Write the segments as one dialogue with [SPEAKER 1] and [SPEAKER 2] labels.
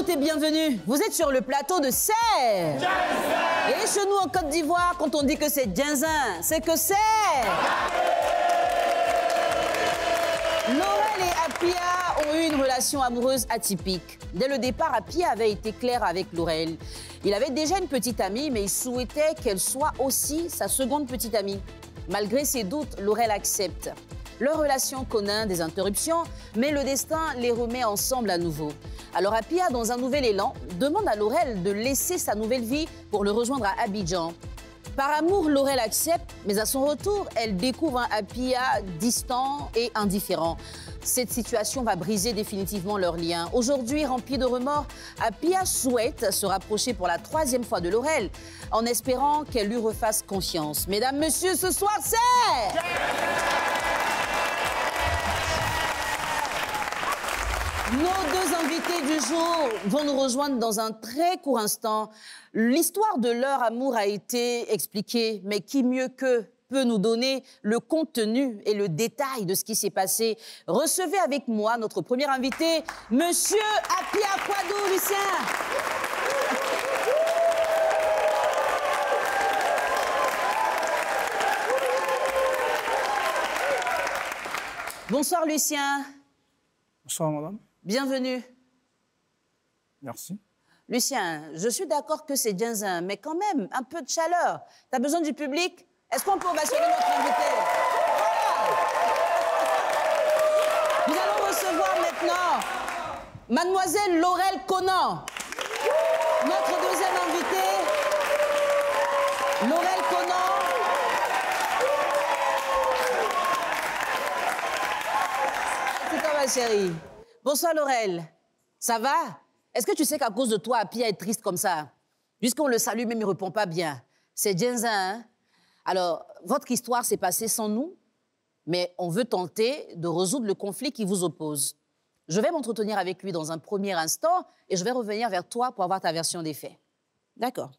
[SPEAKER 1] toutes et bienvenue. Vous êtes sur le plateau de Serre. Et chez nous en Côte d'Ivoire, quand on dit que c'est Djinzin, c'est que c'est... Laurel et Apia ont eu une relation amoureuse atypique. Dès le départ, Apia avait été clair avec Laurel. Il avait déjà une petite amie, mais il souhaitait qu'elle soit aussi sa seconde petite amie. Malgré ses doutes, Laurel accepte. Leur relation connaît des interruptions, mais le destin les remet ensemble à nouveau. Alors Apia, dans un nouvel élan, demande à Laurel de laisser sa nouvelle vie pour le rejoindre à Abidjan. Par amour, Laurel accepte, mais à son retour, elle découvre un Apia distant et indifférent. Cette situation va briser définitivement leur lien. Aujourd'hui, rempli de remords, Apia souhaite se rapprocher pour la 3e fois de Laurel, en espérant qu'elle lui refasse confiance. Mesdames, messieurs, ce soir, c'est... Nos deux invités du jour vont nous rejoindre dans un très court instant. L'histoire de leur amour a été expliquée, mais qui mieux qu'eux peut nous donner le contenu et le détail de ce qui s'est passé. Recevez avec moi notre premier invité, Monsieur Apia Kwadou, Lucien. Bonsoir Lucien.
[SPEAKER 2] Bonsoir madame.
[SPEAKER 1] Bienvenue.
[SPEAKER 2] Merci.
[SPEAKER 1] Lucien, je suis d'accord que c'est Djinzin, mais quand même, un peu de chaleur. T'as besoin du public? Est-ce qu'on peut ovationner notre invité? Voilà. Nous allons recevoir maintenant Mademoiselle Laurel Conan. Notre deuxième invitée, Laurel Conan. C'est toi ma chérie. Bonsoir Laurel. Ça va? Est-ce que tu sais qu'à cause de toi, Apia est triste comme ça? Puisqu'on le salue, même il ne répond pas bien. C'est Djinzin, hein? Alors, votre histoire s'est passée sans nous, mais on veut tenter de résoudre le conflit qui vous oppose. Je vais m'entretenir avec lui dans un premier instant et je vais revenir vers toi pour avoir ta version des faits. D'accord.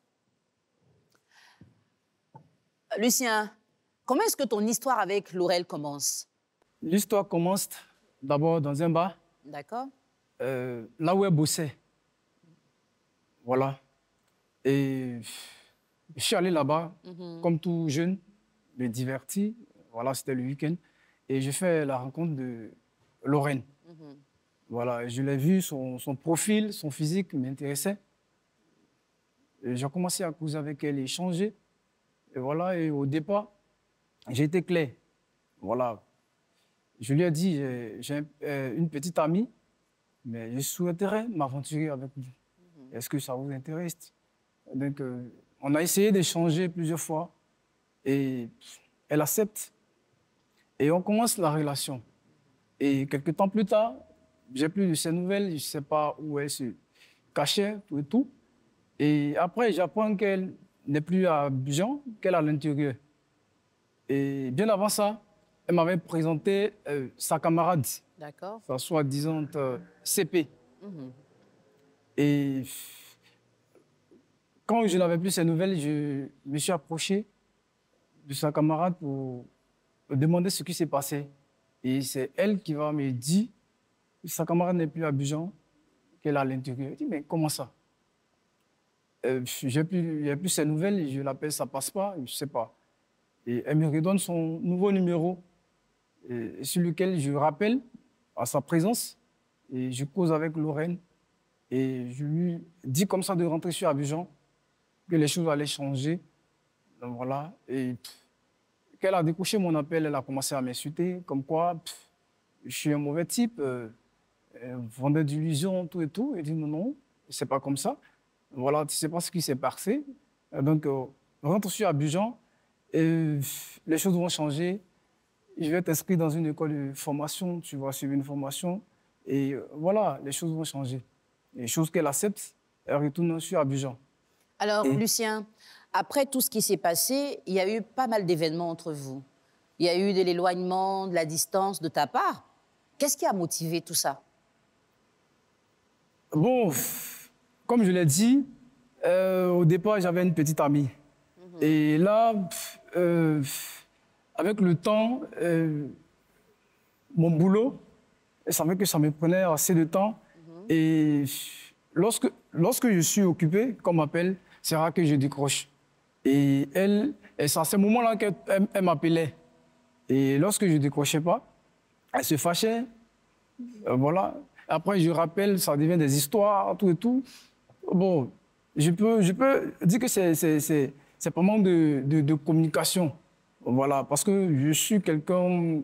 [SPEAKER 1] Lucien, comment est-ce que ton histoire avec Laurel commence?
[SPEAKER 2] L'histoire commence d'abord dans un bar.
[SPEAKER 1] D'accord.
[SPEAKER 2] Là où elle bossait. Voilà. Et je suis allé là-bas, comme tout jeune, me divertir. Voilà, c'était le week-end. Et j'ai fait la rencontre de Lorraine. Voilà, je l'ai vu, son profil, son physique m'intéressait. J'ai commencé à causer avec elle, échanger. Et voilà, et au départ, j'ai été clair. Voilà. Je lui ai dit, j'ai une petite amie, mais je souhaiterais m'aventurer avec vous. Est-ce que ça vous intéresse? Donc, on a essayé d'échanger plusieurs fois et elle accepte. Et on commence la relation. Et quelques temps plus tard, j'ai plus de ses nouvelles, je ne sais pas où elle se cachait, tout et tout. Et après, j'apprends qu'elle n'est plus à Abidjan, qu'elle est à l'intérieur. Et bien avant ça, elle m'avait présenté sa camarade.
[SPEAKER 1] D'accord.
[SPEAKER 2] Sa soi-disant CP. Et quand je n'avais plus ces nouvelles, je me suis approché de sa camarade pour demander ce qui s'est passé. Et c'est elle qui va me dire que sa camarade n'est plus à Abidjan, qu'elle est à l'intérieur. Je dis, mais comment ça? Il n'y a plus ces nouvelles, je l'appelle, ça passe pas, je ne sais pas. Et elle me redonne son nouveau numéro, sur lequel je rappelle à sa présence, et je cause avec Lorraine, et je lui dis comme ça de rentrer sur Abidjan, que les choses allaient changer. Donc voilà, et qu'elle a décroché mon appel, elle a commencé à m'insulter, comme quoi je suis un mauvais type, vendeur d'illusions, tout et tout. Elle dit non, non, c'est pas comme ça. Voilà, tu sais pas ce qui s'est passé. Donc, rentre sur Abidjan, et les choses vont changer. Je vais t'inscrire dans une école de formation, tu vas suivre une formation. Et voilà, les choses vont changer. Les choses qu'elle accepte, elle retourne sur Abidjan.
[SPEAKER 1] Alors, Lucien, après tout ce qui s'est passé, il y a eu pas mal d'événements entre vous. Il y a eu de l'éloignement, de la distance de ta part. Qu'est-ce qui a motivé tout ça?
[SPEAKER 2] Bon, comme je l'ai dit, au départ, j'avais une petite amie. Et là, avec le temps, mon boulot, ça fait que ça me prenait assez de temps. Et lorsque je suis occupé, comme on m'appelle, c'est rare que je décroche. Et c'est à ce moment-là qu'elle m'appelait. Et lorsque je ne décrochais pas, elle se fâchait. Voilà. Après, je rappelle, ça devient des histoires, tout et tout. Bon, je peux dire que c'est pas manque de communication. Voilà, parce que je suis quelqu'un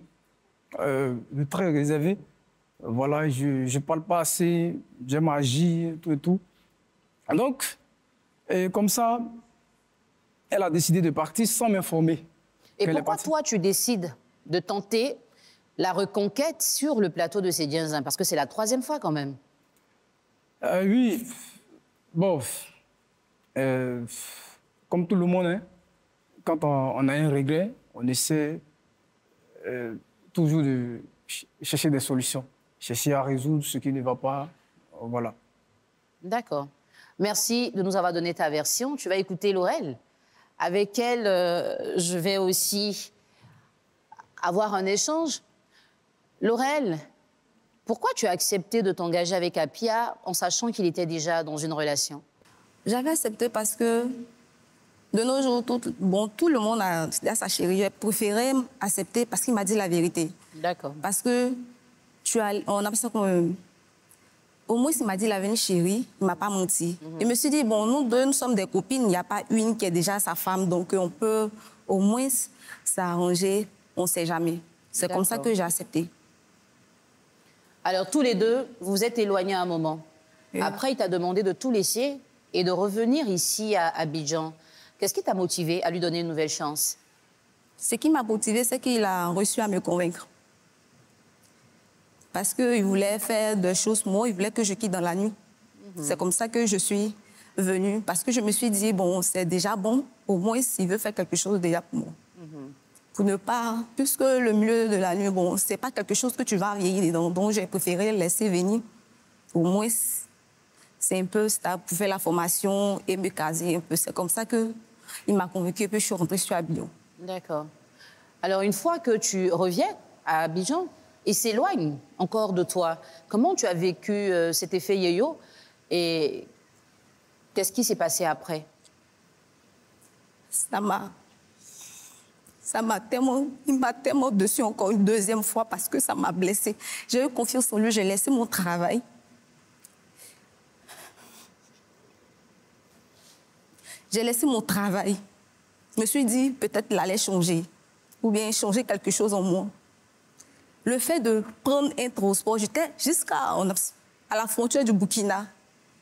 [SPEAKER 2] de très réservé. Voilà, je ne parle pas assez, j'aime agir, tout et tout. Donc, et comme ça, elle a décidé de partir sans m'informer.
[SPEAKER 1] Et pourquoi toi, tu décides de tenter la reconquête sur le plateau de Sédienzin? Parce que c'est la 3e fois quand même.
[SPEAKER 2] Oui, bon, comme tout le monde, hein, quand on a un regret, on essaie toujours de chercher des solutions, chercher à résoudre ce qui ne va pas, voilà.
[SPEAKER 1] D'accord. Merci de nous avoir donné ta version. Tu vas écouter Laurel. Avec elle, je vais aussi avoir un échange. Laurel, pourquoi tu as accepté de t'engager avec Apia en sachant qu'il était déjà dans une relation?
[SPEAKER 3] J'avais accepté parce que de nos jours, tout le monde a sa chérie. J'ai préféré accepter parce qu'il m'a dit la vérité.
[SPEAKER 1] D'accord.
[SPEAKER 3] Parce que on a l'impression que au moins, il m'a dit la vérité, chérie, il ne m'a pas menti. Je me suis dit, bon, nous deux, nous sommes des copines, il n'y a pas une qui est déjà sa femme, donc on peut au moins s'arranger, on ne sait jamais. C'est comme ça que j'ai accepté.
[SPEAKER 1] Alors, tous les deux, vous vous êtes éloignés à un moment. Oui. Après, il t'a demandé de tout laisser et de revenir ici à Abidjan. Qu'est-ce qui t'a motivé à lui donner une nouvelle chance?
[SPEAKER 3] Ce qui m'a motivé, c'est qu'il a réussi à me convaincre. Parce qu'il voulait faire des choses, moi, il voulait que je quitte dans la nuit. C'est comme ça que je suis venue. Parce que je me suis dit, bon, c'est déjà bon. Au moins, s'il veut faire quelque chose déjà pour moi. Pour ne pas... Puisque le milieu de la nuit, bon, c'est pas quelque chose que tu vas vieillir dedans. Donc, j'ai préféré laisser venir. Au moins, c'est un peu stable pour faire la formation et me caser un peu. C'est comme ça qu'il m'a convaincu et puis je suis rentrée sur Abidjan.
[SPEAKER 1] D'accord. Alors, une fois que tu reviens à Abidjan, il s'éloigne encore de toi. Comment tu as vécu cet effet yo-yo et qu'est-ce qui s'est passé après?
[SPEAKER 3] Il m'a tellement dessus encore une deuxième fois parce que ça m'a blessée. J'ai eu confiance en lui, j'ai laissé mon travail. J'ai laissé mon travail. Je me suis dit, peut-être il allait changer ou bien changer quelque chose en moi. Le fait de prendre un transport, j'étais jusqu'à la frontière du Burkina.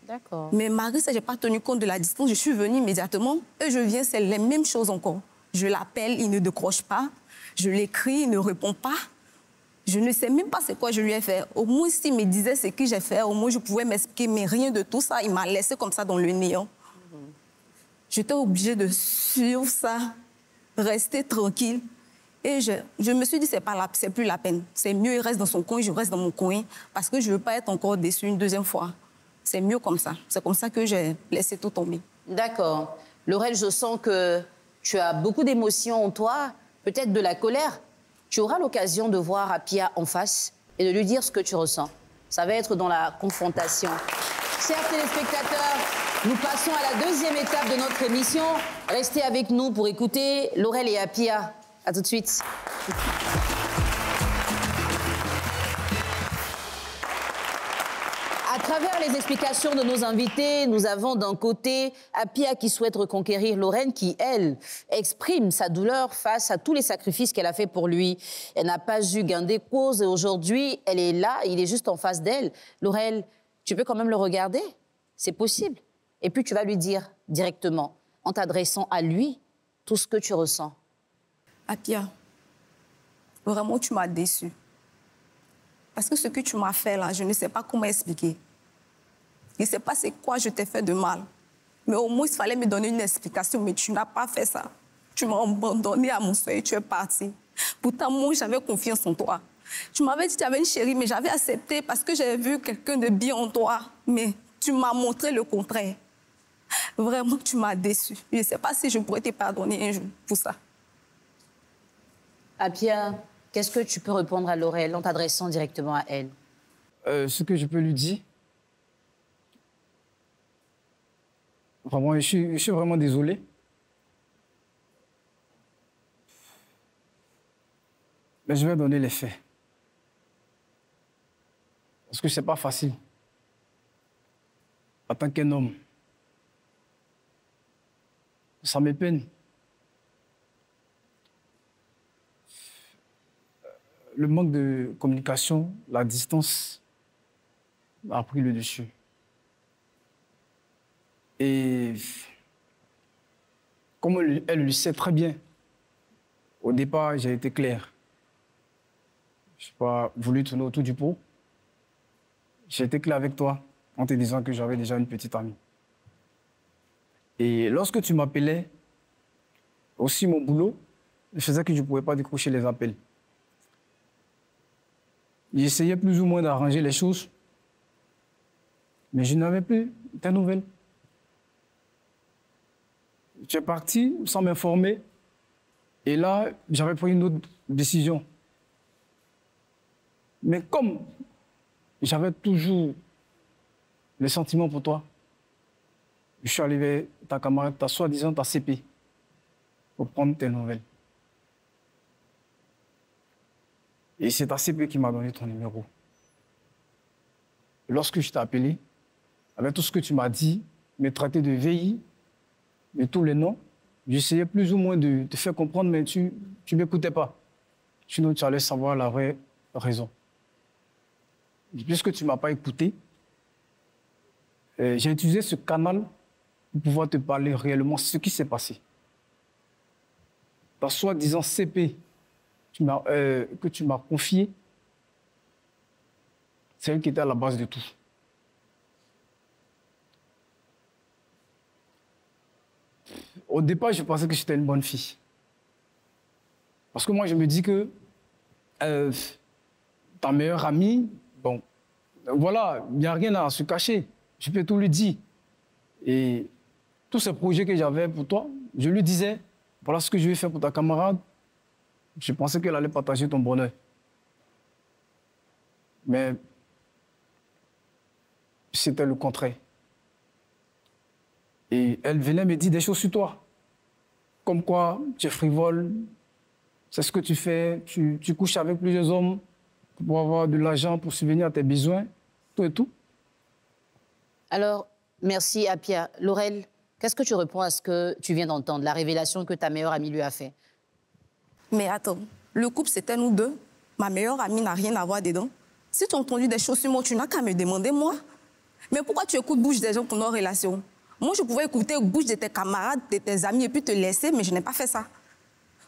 [SPEAKER 1] D'accord.
[SPEAKER 3] Mais malgré ça, je n'ai pas tenu compte de la distance. Je suis venue immédiatement et je viens, c'est les mêmes choses encore. Je l'appelle, il ne décroche pas. Je l'écris, il ne répond pas. Je ne sais même pas c'est quoi je lui ai fait. Au moins, s'il me disait ce que j'ai fait, au moins je pouvais m'expliquer, mais rien de tout ça. Il m'a laissé comme ça dans le néant. J'étais obligée de suivre ça, rester tranquille. Et je me suis dit, c'est plus la peine. C'est mieux, il reste dans son coin, je reste dans mon coin, parce que je ne veux pas être encore déçue une deuxième fois. C'est mieux comme ça. C'est comme ça que j'ai laissé tout tomber.
[SPEAKER 1] D'accord. Laurel, je sens que tu as beaucoup d'émotions en toi, peut-être de la colère. Tu auras l'occasion de voir Apia en face et de lui dire ce que tu ressens. Ça va être dans la confrontation. Chers téléspectateurs, nous passons à la deuxième étape de notre émission. Restez avec nous pour écouter Laurel et Apia. À tout de suite. À travers les explications de nos invités, nous avons d'un côté Apia qui souhaite reconquérir Laurel, qui, elle, exprime sa douleur face à tous les sacrifices qu'elle a fait pour lui. Elle n'a pas eu gain de cause et aujourd'hui, elle est là, il est juste en face d'elle. Laurel, tu peux quand même le regarder? C'est possible. Et puis tu vas lui dire directement, en t'adressant à lui, tout ce que tu ressens.
[SPEAKER 3] Apia, vraiment, tu m'as déçue. Parce que ce que tu m'as fait là, je ne sais pas comment expliquer. Je ne sais pas c'est quoi je t'ai fait de mal. Mais au moins, il fallait me donner une explication, mais tu n'as pas fait ça. Tu m'as abandonné à mon seuil et tu es parti. Pourtant, moi, j'avais confiance en toi. Tu m'avais dit que tu avais une chérie, mais j'avais accepté parce que j'avais vu quelqu'un de bien en toi. Mais tu m'as montré le contraire. Vraiment, tu m'as déçue. Je ne sais pas si je pourrais te pardonner un jour pour ça.
[SPEAKER 1] Apia, qu'est-ce que tu peux répondre à Laurel en t'adressant directement à elle?
[SPEAKER 2] Ce que je peux lui dire, Vraiment, je suis vraiment désolé. Mais je vais donner les faits. Parce que ce n'est pas facile. En tant qu'un homme, ça me peine. Le manque de communication, la distance a pris le dessus. Et comme elle le sait très bien, au départ, j'ai été clair. Je n'ai pas voulu tourner autour du pot. J'ai été clair avec toi en te disant que j'avais déjà une petite amie. Et lorsque tu m'appelais, aussi mon boulot, je faisais que je ne pouvais pas décrocher les appels. J'essayais plus ou moins d'arranger les choses, mais je n'avais plus tes nouvelles. Tu es parti sans m'informer, et là, j'avais pris une autre décision. Mais comme j'avais toujours les sentiments pour toi, je suis allé vers ta camarade, soi-disant ta CP, pour prendre tes nouvelles. Et c'est ta CP qui m'a donné ton numéro. Et lorsque je t'ai appelé, avec tout ce que tu m'as dit, me traiter de VI, de tous les noms, j'essayais plus ou moins de te faire comprendre, mais tu ne m'écoutais pas. Sinon, tu allais savoir la vraie raison. Et puisque tu ne m'as pas écouté, j'ai utilisé ce canal pour pouvoir te parler réellement ce qui s'est passé. Ta soi-disant CP que tu m'as confié, c'est elle qui était à la base de tout. Au départ, je pensais que j'étais une bonne fille. Parce que moi, je me dis que ta meilleure amie, bon, voilà, il n'y a rien à se cacher. Je peux tout lui dire. Et tous ces projets que j'avais pour toi, je lui disais, voilà ce que je vais faire pour ta camarade. Je pensais qu'elle allait partager ton bonheur. Mais c'était le contraire. Et elle venait me dire des choses sur toi. Comme quoi, tu es frivole, c'est ce que tu fais, tu couches avec plusieurs hommes pour avoir de l'argent, pour subvenir à tes besoins, tout et tout.
[SPEAKER 1] Alors, merci Apia. Laurel, qu'est-ce que tu réponds à ce que tu viens d'entendre, la révélation que ta meilleure amie lui a fait?
[SPEAKER 3] Mais attends, le couple, c'était nous deux. Ma meilleure amie n'a rien à voir dedans. Si tu as entendu des choses sur moi, tu n'as qu'à me demander, moi. Mais pourquoi tu écoutes bouche des gens pour nos relations? Moi, je pouvais écouter bouche de tes camarades, de tes amis, et puis te laisser, mais je n'ai pas fait ça.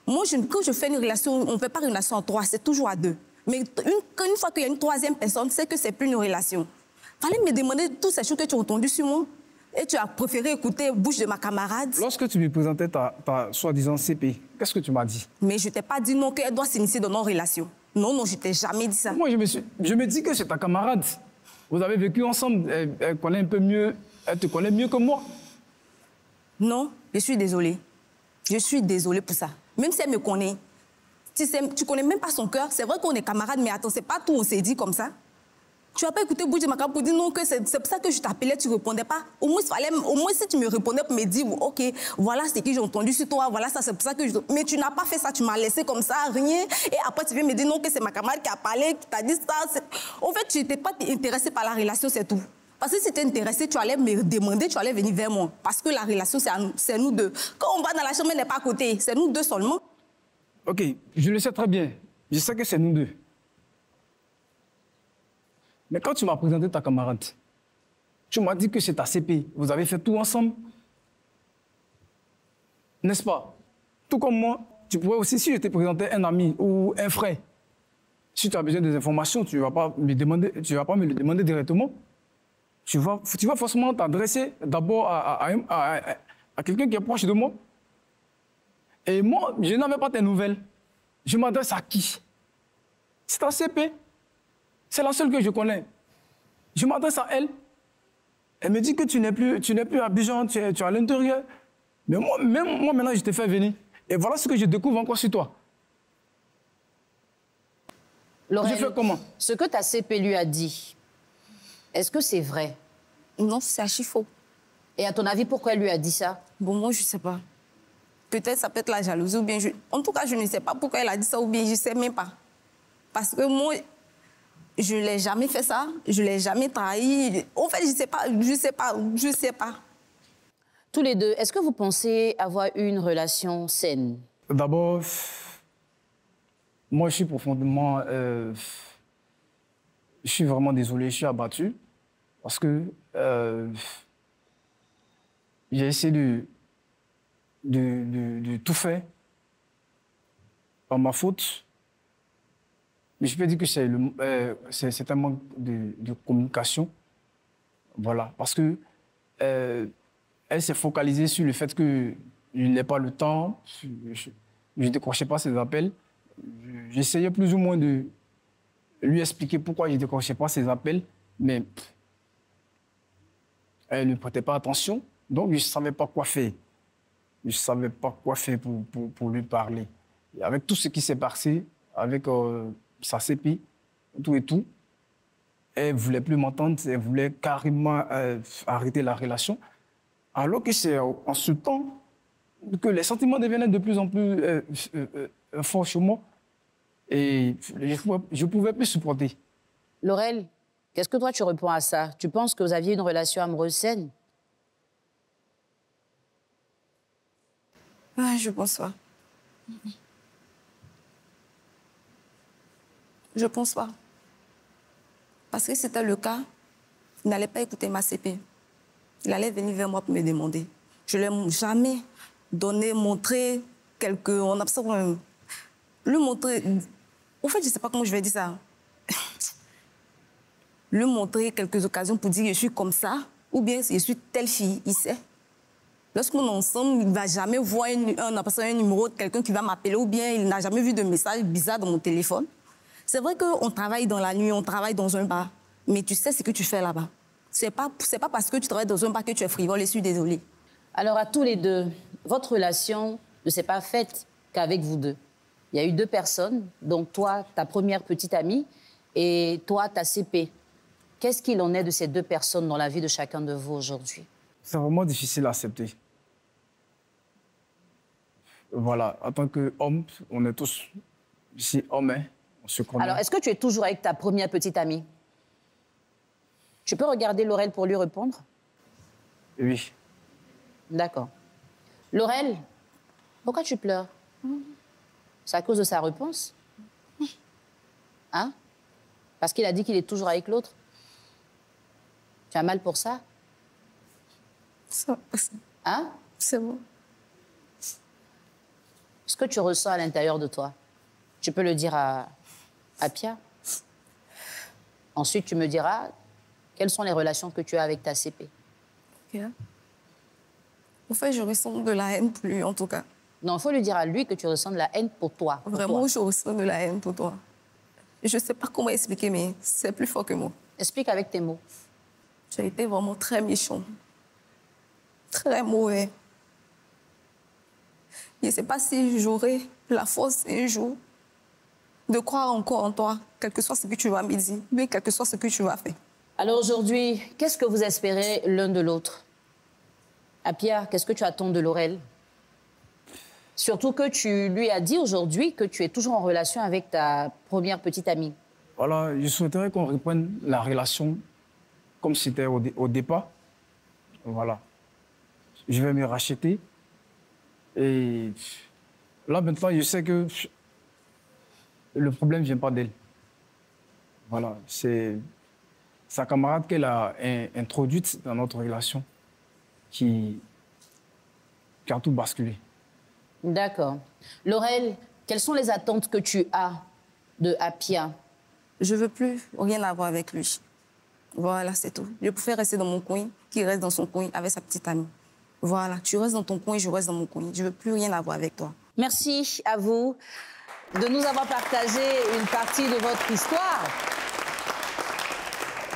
[SPEAKER 3] Moi, quand je fais une relation, on ne fait pas une relation en trois, c'est toujours à deux. Mais une fois qu'il y a une troisième personne, c'est que c'est plus une relation. Fallait me demander toutes ces choses que tu as entendues sur moi. Et tu as préféré écouter bouche de ma camarade.
[SPEAKER 2] Lorsque tu me présentais ta soi-disant CP, qu'est-ce que tu m'as dit? Mais
[SPEAKER 3] je ne t'ai pas dit non, qu'elle doit s'initier dans nos relations. Non, non, je ne t'ai jamais dit ça.
[SPEAKER 2] Moi, je me dis que c'est ta camarade. Vous avez vécu ensemble, elle connaît un peu mieux, elle te connaît mieux que moi.
[SPEAKER 3] Non, je suis désolée. Je suis désolée pour ça. Même si elle me connaît, tu ne connais même pas son cœur. C'est vrai qu'on est camarades, mais attends, c'est pas tout, on s'est dit comme ça. Tu n'as pas écouté bouche de ma camarade pour dire non, que c'est pour ça que je t'appelais, tu ne répondais pas. Au moins, si tu me répondais pour me dire, ok, voilà ce que j'ai entendu sur toi, voilà ça, c'est pour ça que je... Mais tu n'as pas fait ça, tu m'as laissé comme ça, rien. Et après, tu viens me dire non, que c'est ma camarade qui a parlé, qui t'a dit ça. En fait, tu n'étais pas intéressée par la relation, c'est tout. Parce que si tu étais intéressée, tu allais me demander, tu allais venir vers moi. Parce que la relation, c'est nous deux. Quand on va dans la chambre, elle n'est pas à côté, c'est nous deux seulement.
[SPEAKER 2] Ok, je le sais très bien. Je sais que c'est nous deux. Mais quand tu m'as présenté ta camarade, tu m'as dit que c'est ta CP. Vous avez fait tout ensemble. N'est-ce pas? Tout comme moi, tu pourrais aussi, si je t'ai présenté un ami ou un frère, si tu as besoin des informations, tu ne vas pas me le demander directement. Tu vas forcément t'adresser d'abord à quelqu'un qui est proche de moi. Et moi, je n'avais pas tes nouvelles. Je m'adresse à qui? C'est ta CP. C'est la seule que je connais. Je m'adresse à elle. Elle me dit que tu n'es plus à Abidjan, tu es à l'intérieur. Mais moi, même moi, maintenant, je t'ai fait venir. Et voilà ce que je découvre encore sur toi.
[SPEAKER 1] Laurel,
[SPEAKER 2] je fais comment?
[SPEAKER 1] Ce que ta CP lui a dit, est-ce que c'est vrai?
[SPEAKER 3] Non, c'est archi faux.
[SPEAKER 1] Et à ton avis, pourquoi elle lui a dit ça?
[SPEAKER 3] Bon, moi, je ne sais pas. Peut-être ça peut être la jalousie ou bien... En tout cas, je ne sais pas pourquoi elle a dit ça ou bien je ne sais même pas. Parce que moi, je ne l'ai jamais fait ça. Je ne l'ai jamais trahi. En fait, je ne sais pas.
[SPEAKER 1] Tous les deux, est-ce que vous pensez avoir eu une relation saine?
[SPEAKER 2] D'abord, moi, je suis profondément... je suis vraiment désolé, je suis abattu. Parce que j'ai essayé de tout faire par ma faute. Mais je peux dire que c'est un manque de communication. Voilà. Parce que elle s'est focalisée sur le fait que je n'ai pas le temps, je ne décrochais pas ses appels. J'essayais plus ou moins de lui expliquer pourquoi je ne décrochais pas ses appels, mais elle ne prêtait pas attention, donc je ne savais pas quoi faire. Je ne savais pas quoi faire pour lui parler. Et avec tout ce qui s'est passé, avec sa CP, tout et tout, elle ne voulait plus m'entendre, elle voulait carrément arrêter la relation. Alors que c'est en ce temps que les sentiments devenaient de plus en plus forts chez moi. Et je ne pouvais plus supporter.
[SPEAKER 1] Laurel, qu'est-ce que toi tu réponds à ça? Tu penses que vous aviez une relation amoureuse saine?
[SPEAKER 3] Ah, je pense pas. Je pense pas. Parce que si c'était le cas, il n'allait pas écouter ma CP. Il allait venir vers moi pour me demander. Je ne l'ai jamais donné, montré quelque... On a ça, lui montrer... En fait, je ne sais pas comment je vais dire ça. Lui montrer quelques occasions pour dire que je suis comme ça, ou bien je suis telle fille, il sait. Lorsqu'on est ensemble, il ne va jamais voir un numéro de quelqu'un qui va m'appeler, ou bien il n'a jamais vu de message bizarre dans mon téléphone. C'est vrai qu'on travaille dans la nuit, on travaille dans un bar, mais tu sais ce que tu fais là-bas. C'est pas parce que tu travailles dans un bar que tu es frivole, et je suis désolée.
[SPEAKER 1] Alors, à tous les deux, votre relation ne s'est pas faite qu'avec vous deux. Il y a eu deux personnes, donc toi, ta première petite amie, et toi, ta CP. Qu'est-ce qu'il en est de ces deux personnes dans la vie de chacun de vous aujourd'hui?
[SPEAKER 2] C'est vraiment difficile à accepter. Voilà, en tant qu'homme, on est tous ici hommes, hein, on se connaît.
[SPEAKER 1] Alors, est-ce que tu es toujours avec ta première petite amie? Tu peux regarder Laurel pour lui répondre?
[SPEAKER 2] Oui.
[SPEAKER 1] D'accord. Laurel, pourquoi tu pleures? C'est à cause de sa réponse? Hein? Parce qu'il a dit qu'il est toujours avec l'autre? Tu as mal pour ça?
[SPEAKER 3] Ça,
[SPEAKER 1] Hein?
[SPEAKER 3] c'est bon.
[SPEAKER 1] Ce que tu ressens à l'intérieur de toi, tu peux le dire à Pia. Ensuite, tu me diras quelles sont les relations que tu as avec ta CP.
[SPEAKER 3] Ok. En fait, je ressens de la haine pour lui, en tout cas.
[SPEAKER 1] Non, il faut lui dire à lui que tu ressens de la haine pour toi.
[SPEAKER 3] Vraiment, je ressens de la haine pour toi. Je ne sais pas comment expliquer, mais c'est plus fort que moi.
[SPEAKER 1] Explique avec tes mots.
[SPEAKER 3] Tu as été vraiment très méchant. Très mauvais. Je ne sais pas si j'aurai la force un jour de croire encore en toi, quel que soit ce que tu vas me dire, mais quel que soit ce que tu vas faire.
[SPEAKER 1] Alors aujourd'hui, qu'est-ce que vous espérez l'un de l'autre? Apia, qu'est-ce que tu attends de Laurel? Surtout que tu lui as dit aujourd'hui que tu es toujours en relation avec ta première petite amie.
[SPEAKER 2] Voilà, je souhaiterais qu'on reprenne la relation comme c'était au départ. Voilà. Je vais me racheter. Et là, maintenant, je sais que le problème ne vient pas d'elle. Voilà, c'est sa camarade qu'elle a introduite dans notre relation qui a tout basculé.
[SPEAKER 1] D'accord. Laurel, quelles sont les attentes que tu as de Apia?
[SPEAKER 3] Je ne veux plus rien avoir avec lui. Voilà, c'est tout. Je préfère rester dans mon coin, qu'il reste dans son coin avec sa petite amie. Voilà, tu restes dans ton coin, je reste dans mon coin. Je ne veux plus rien avoir avec toi.
[SPEAKER 1] Merci à vous de nous avoir partagé une partie de votre histoire.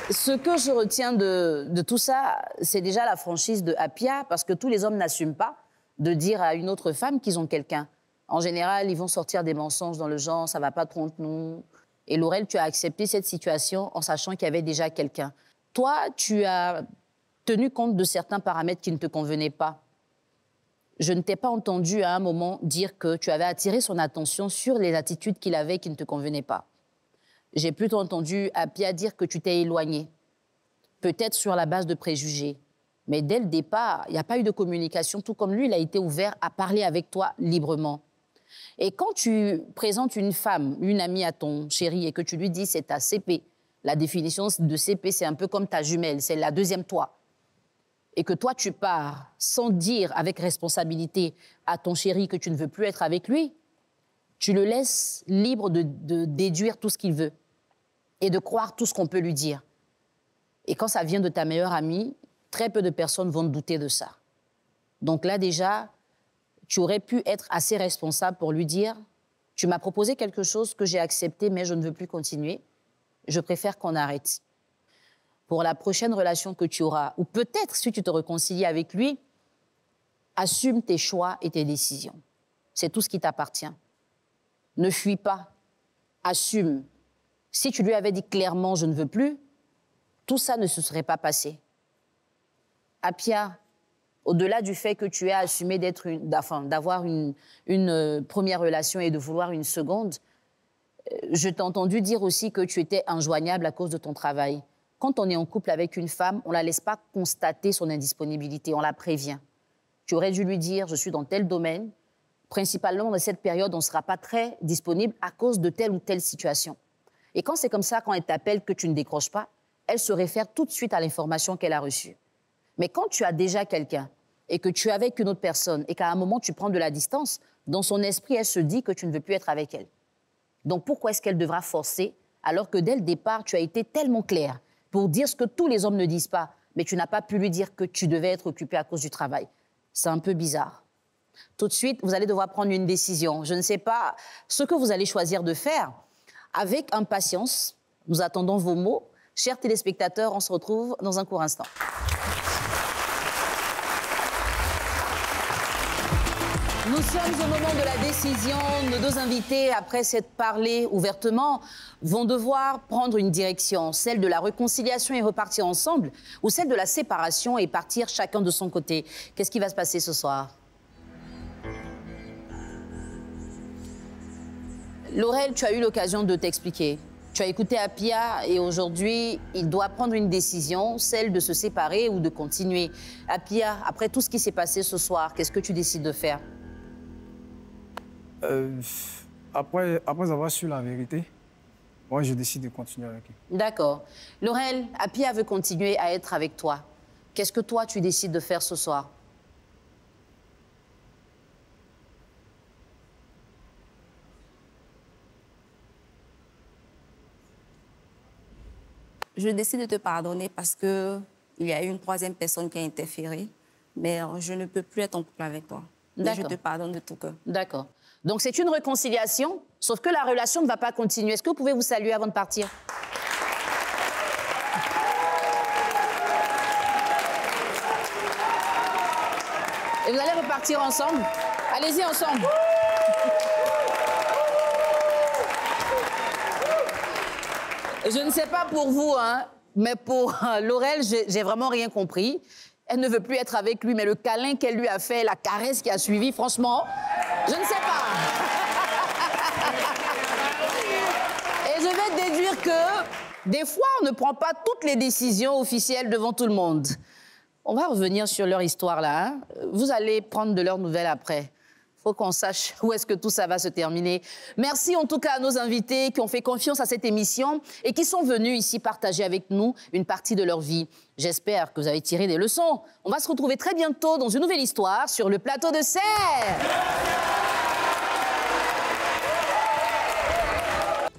[SPEAKER 1] Ce que je retiens de tout ça, c'est déjà la franchise de Apia, parce que tous les hommes n'assument pas de dire à une autre femme qu'ils ont quelqu'un. En général, ils vont sortir des mensonges dans le genre « ça va pas trop entre nous ». Et Laurel, tu as accepté cette situation en sachant qu'il y avait déjà quelqu'un. Toi, tu as tenu compte de certains paramètres qui ne te convenaient pas. Je ne t'ai pas entendu à un moment dire que tu avais attiré son attention sur les attitudes qu'il avait qui ne te convenaient pas. J'ai plutôt entendu Apia dire que tu t'es éloigné, peut-être sur la base de préjugés. Mais dès le départ, il n'y a pas eu de communication, tout comme lui, il a été ouvert à parler avec toi librement. Et quand tu présentes une femme, une amie à ton chéri, et que tu lui dis c'est ta CP, la définition de CP, c'est un peu comme ta jumelle, c'est la deuxième toi. Et que toi, tu pars sans dire avec responsabilité à ton chéri que tu ne veux plus être avec lui, tu le laisses libre de déduire tout ce qu'il veut et de croire tout ce qu'on peut lui dire. Et quand ça vient de ta meilleure amie, très peu de personnes vont douter de ça. Donc là, déjà, tu aurais pu être assez responsable pour lui dire « Tu m'as proposé quelque chose que j'ai accepté, mais je ne veux plus continuer. Je préfère qu'on arrête. » Pour la prochaine relation que tu auras, ou peut-être si tu te réconcilies avec lui, assume tes choix et tes décisions. C'est tout ce qui t'appartient. Ne fuis pas. Assume. Si tu lui avais dit clairement « je ne veux plus », tout ça ne se serait pas passé. Apia, au-delà du fait que tu aies assumé d'avoir une première relation et de vouloir une seconde, je t'ai entendu dire aussi que tu étais injoignable à cause de ton travail. Quand on est en couple avec une femme, on ne la laisse pas constater son indisponibilité, on la prévient. Tu aurais dû lui dire, je suis dans tel domaine, principalement dans cette période, on ne sera pas très disponible à cause de telle ou telle situation. Et quand c'est comme ça, quand elle t'appelle que tu ne décroches pas, elle se réfère tout de suite à l'information qu'elle a reçue. Mais quand tu as déjà quelqu'un et que tu es avec une autre personne et qu'à un moment tu prends de la distance, dans son esprit, elle se dit que tu ne veux plus être avec elle. Donc pourquoi est-ce qu'elle devra forcer alors que dès le départ, tu as été tellement clair pour dire ce que tous les hommes ne disent pas, mais tu n'as pas pu lui dire que tu devais être occupé à cause du travail. C'est un peu bizarre. Tout de suite, vous allez devoir prendre une décision. Je ne sais pas ce que vous allez choisir de faire. Avec impatience, nous attendons vos mots. Chers téléspectateurs, on se retrouve dans un court instant. Nous sommes au moment de la décision. Nos deux invités, après s'être parlé ouvertement, vont devoir prendre une direction, celle de la réconciliation et repartir ensemble, ou celle de la séparation et partir chacun de son côté. Qu'est-ce qui va se passer ce soir? Laurel, tu as eu l'occasion de t'expliquer. Tu as écouté Apia et aujourd'hui, il doit prendre une décision, celle de se séparer ou de continuer. Apia, après tout ce qui s'est passé ce soir, qu'est-ce que tu décides de faire?
[SPEAKER 2] Après avoir su la vérité, moi, je décide de continuer avec lui.
[SPEAKER 1] D'accord. Laurel, Apia veut continuer à être avec toi. Qu'est-ce que toi, tu décides de faire ce soir?
[SPEAKER 3] Je décide de te pardonner parce qu'il y a eu une troisième personne qui a interféré, mais je ne peux plus être en couple avec toi. Mais je te pardonne de tout cœur.
[SPEAKER 1] D'accord. Donc c'est une réconciliation, sauf que la relation ne va pas continuer. Est-ce que vous pouvez vous saluer avant de partir? Et vous allez repartir ensemble? Allez-y ensemble. Je ne sais pas pour vous, hein, mais pour Laurel, j'ai vraiment rien compris. Elle ne veut plus être avec lui, mais le câlin qu'elle lui a fait, la caresse qui a suivi, franchement, je ne sais pas. Et je vais déduire que des fois, on ne prend pas toutes les décisions officielles devant tout le monde. On va revenir sur leur histoire là. Hein. Vous allez prendre de leurs nouvelles après. Il faut qu'on sache où est-ce que tout ça va se terminer. Merci en tout cas à nos invités qui ont fait confiance à cette émission et qui sont venus ici partager avec nous une partie de leur vie. J'espère que vous avez tiré des leçons. On va se retrouver très bientôt dans une nouvelle histoire sur le plateau de Serre.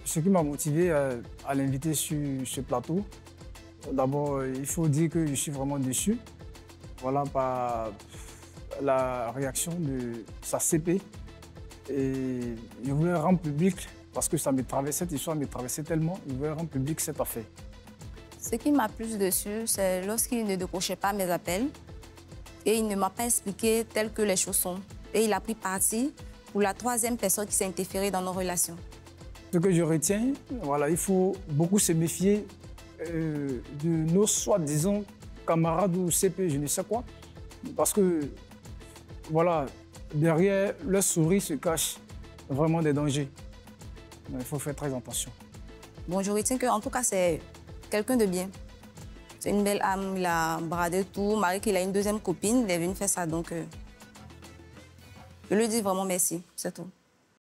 [SPEAKER 2] Ce qui m'a motivé à l'inviter sur ce plateau, d'abord, il faut dire que je suis vraiment déçu. Voilà, par la réaction de sa CP. Et je voulais rendre public, parce que ça me traversait, cette histoire me traversait tellement, je voulais rendre public cette affaire.
[SPEAKER 3] Ce qui m'a plus déçu, c'est lorsqu'il ne décrochait pas mes appels et il ne m'a pas expliqué tel que les choses sont. Et il a pris parti pour la troisième personne qui s'est interférée dans nos relations.
[SPEAKER 2] Ce que je retiens, voilà, il faut beaucoup se méfier de nos soi-disant camarade ou CP, je ne sais quoi. Parce que, voilà, derrière leur souris se cachent vraiment des dangers. Il faut faire très attention.
[SPEAKER 3] Bon, je retiens qu'en tout cas, c'est quelqu'un de bien. C'est une belle âme, il a bradé tout. Marie, qu'il a une deuxième copine, il est venu faire ça, donc je lui dis vraiment merci, c'est tout.